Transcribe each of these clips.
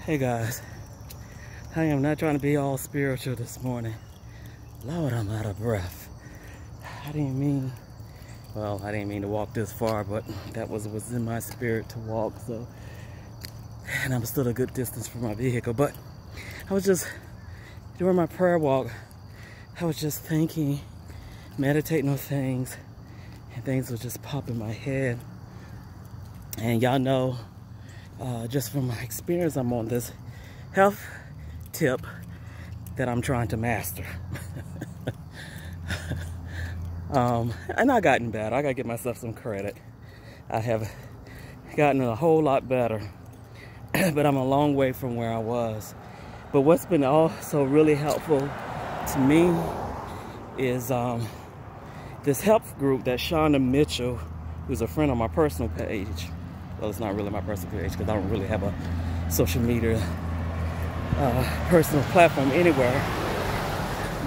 Hey guys, I am not trying to be all spiritual this morning. Lord, I'm out of breath. I didn't mean to walk this far, but that was in my spirit to walk, so. And I'm still a good distance from my vehicle, but I was just, during my prayer walk, I was just thinking, meditating on things, and things would just pop in my head. And y'all know, just from my experience, I'm on this health tip that I'm trying to master. And I gotten better. I gotta give myself some credit. I have gotten a whole lot better, but I'm a long way from where I was. But what's been also really helpful to me is this health group that Shonda Mitchell, who's a friend on my personal page. Well, it's not really my personal page because I don't really have a social media personal platform anywhere.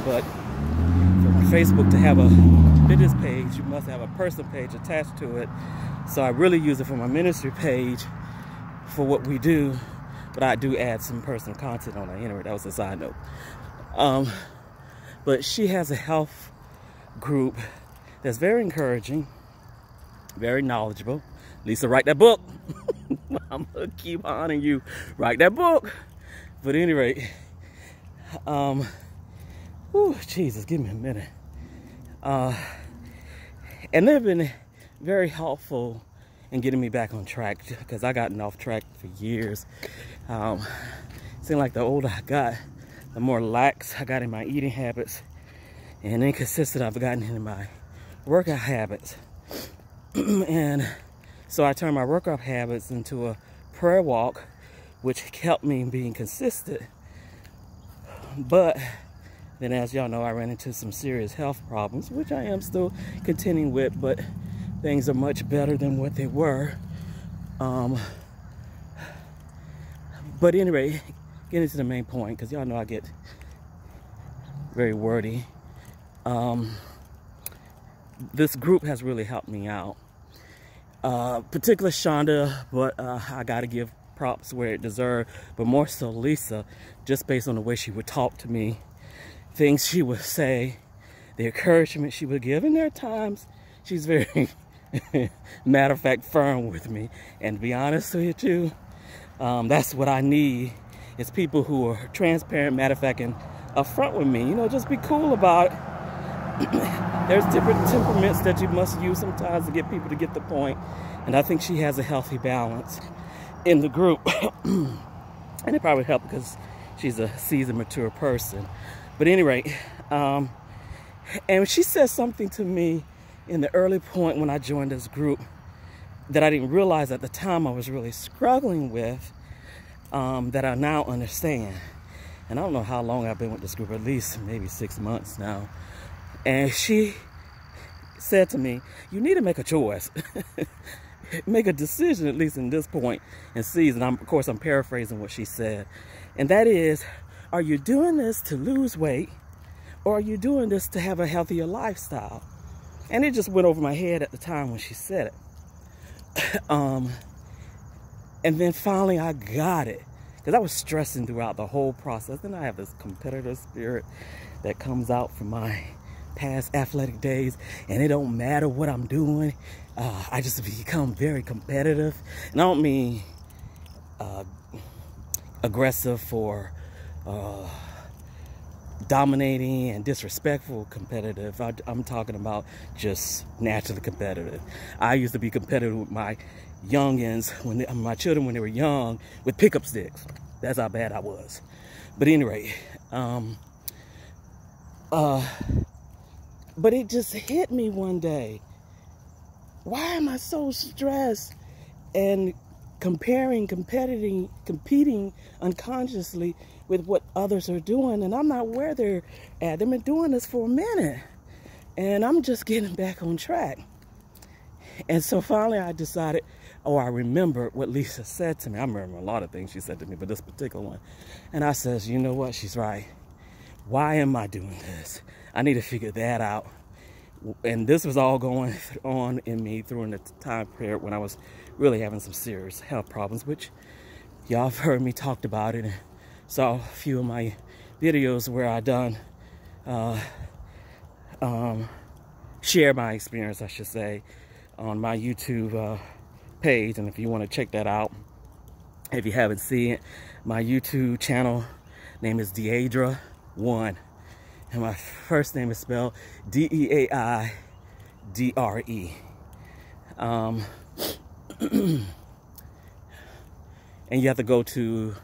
But for Facebook to have a business page, you must have a personal page attached to it. So I really use it for my ministry page for what we do, but I do add some personal content on it. Anyway, that was a side note. But she has a health group that's very encouraging, very knowledgeable. Lisa, write that book. I'm gonna keep honoring you. Write that book. But at any rate, Jesus, give me a minute. And they've been very helpful in getting me back on track, because I gotten off track for years. Seemed like the older I got, the more lax I got in my eating habits, and inconsistent I've gotten in my workout habits. And so I turned my workout habits into a prayer walk, which kept me being consistent. But then, as y'all know, I ran into some serious health problems, which I am still contending with, but things are much better than what they were. But anyway, getting to the main point, because y'all know I get very wordy. This group has really helped me out. Particularly Shonda, but I gotta give props where it deserved, but more so Lisa, just based on the way she would talk to me, things she would say, the encouragement she would give. And there are times she's very matter of fact firm with me, and to be honest with you, that's what I need, is people who are transparent, matter of fact, and upfront with me. You know, just be cool about it. There's different temperaments that you must use sometimes to get people to get the point, and I think she has a healthy balance in the group. And it probably helped because she's a seasoned, mature person. But anyway, and she said something to me in the early point when I joined this group that I didn't realize at the time I was really struggling with, that I now understand. And I don't know how long I've been with this group, at least maybe 6 months now. And she said to me, you need to make a choice. Make a decision, at least in this point in season. Of course, I'm paraphrasing what she said. And that is, are you doing this to lose weight, or are you doing this to have a healthier lifestyle? And it just went over my head at the time when she said it. And then finally I got it, because I was stressing throughout the whole process. And I have this competitive spirit that comes out from my past athletic days, and it don't matter what I'm doing. I just become very competitive, and I don't mean aggressive for dominating and disrespectful competitive. I'm talking about just naturally competitive. I used to be competitive with my youngins, my children when they were young, with pickup sticks. That's how bad I was. But anyway, but it just hit me one day. Why am I so stressed and competing unconsciously with what others are doing, and I'm not where they're at? They've been doing this for a minute, and I'm just getting back on track. And so finally I decided, I remember what Lisa said to me. I remember a lot of things she said to me, but this particular one. And I says, you know what, she's right. Why am I doing this? I need to figure that out. And this was all going on in me during the time period when I was really having some serious health problems, which y'all have heard me talked about it and saw a few of my videos where I done share my experience, I should say, on my YouTube page. And if you want to check that out, if you haven't seen it, my YouTube channel name is Deaidre1, and my first name is spelled Deaidre. And you have to go to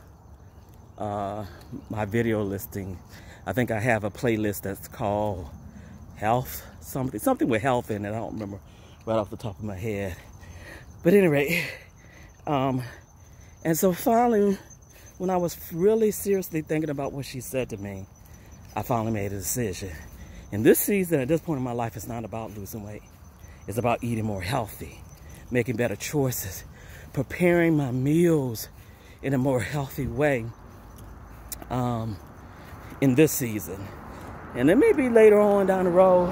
my video listing. I think I have a playlist that's called health, something with health in it. I don't remember right off the top of my head. But anyway, and so finally, when I was really seriously thinking about what she said to me, I finally made a decision. And this season, at this point in my life, it's not about losing weight. It's about eating more healthy, making better choices, preparing my meals in a more healthy way in this season. And then maybe later on down the road,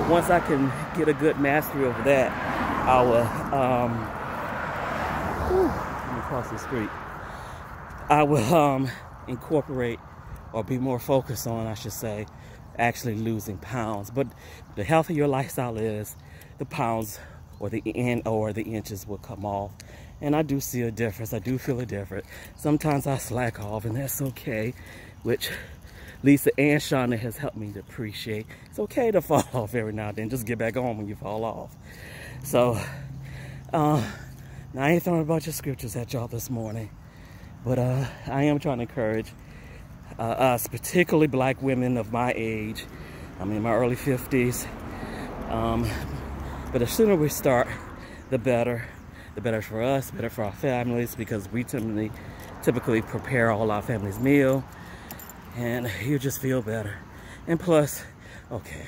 once I can get a good mastery over that, I will, let me cross the street. I will incorporate or be more focused on, I should say, actually losing pounds. But the healthier your lifestyle is, the pounds or the inches will come off. And I do see a difference. I do feel a difference. Sometimes I slack off, and that's okay, which Lisa and Shauna has helped me to appreciate. It's okay to fall off every now and then. Just get back on when you fall off. So, now I ain't throwing a bunch of scriptures at y'all this morning, but I am trying to encourage us, particularly black women of my age. I'm in my early 50s. But the sooner we start, the better. The better for us, better for our families, because we typically prepare all our family's meal, and you just feel better. And plus, okay,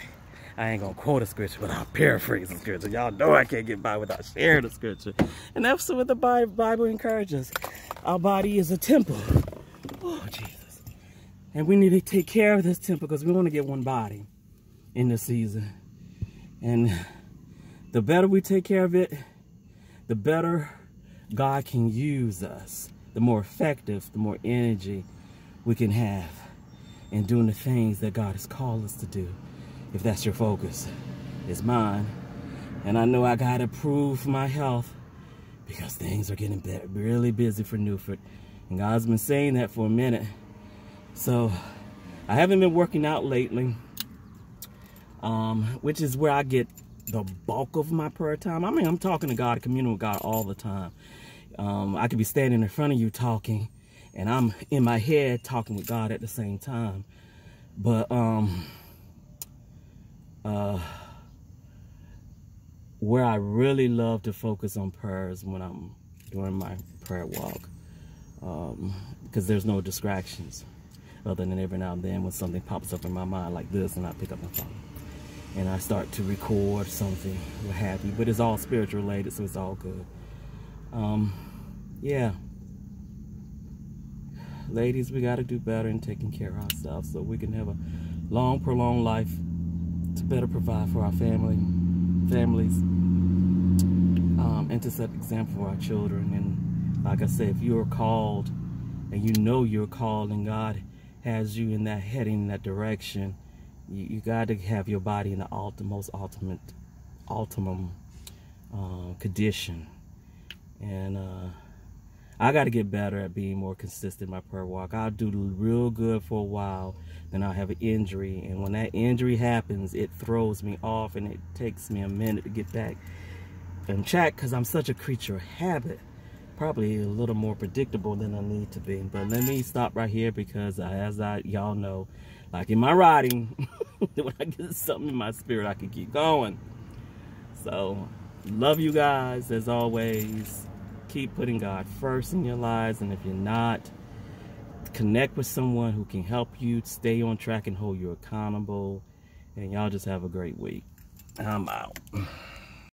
I ain't gonna quote a scripture, but I'll paraphrase the scripture. Y'all know I can't get by without sharing the scripture. And that's what the Bible encourages. Our body is a temple. Oh, Jesus. And we need to take care of this temple, because we want to get one body in this season. And the better we take care of it, the better God can use us, the more effective, the more energy we can have in doing the things that God has called us to do. If that's your focus, it's mine. And I know I got to prove my health, because things are getting really busy for Newford. And God's been saying that for a minute. So I haven't been working out lately, which is where I get the bulk of my prayer time. I mean, I'm talking to God, communing with God all the time. I could be standing in front of you talking, and I'm in my head talking with God at the same time. But where I really love to focus on prayers when I'm doing my prayer walk, because there's no distractions other than every now and then when something pops up in my mind like this, and I pick up my phone and I start to record something, what have you. But it's all spiritual related, so it's all good. Yeah. Ladies, we got to do better in taking care of ourselves so we can have a long, prolonged life to better provide for our families, and to set an example for our children. And like I said, if you're called and you know you're called and God has you in that heading, in that direction, you got to have your body in the optimum condition. And I got to get better at being more consistent in my prayer walk. I'll do real good for a while, then I'll have an injury. And when that injury happens, it throws me off, and it takes me a minute to get back in check, because I'm such a creature of habit. Probably a little more predictable than I need to be. But let me stop right here, because as y'all know, like in my writing, when I get something in my spirit, I can keep going. So, love you guys as always. Keep putting God first in your lives, and if you're not, connect with someone who can help you stay on track and hold you accountable. And y'all just have a great week. I'm out.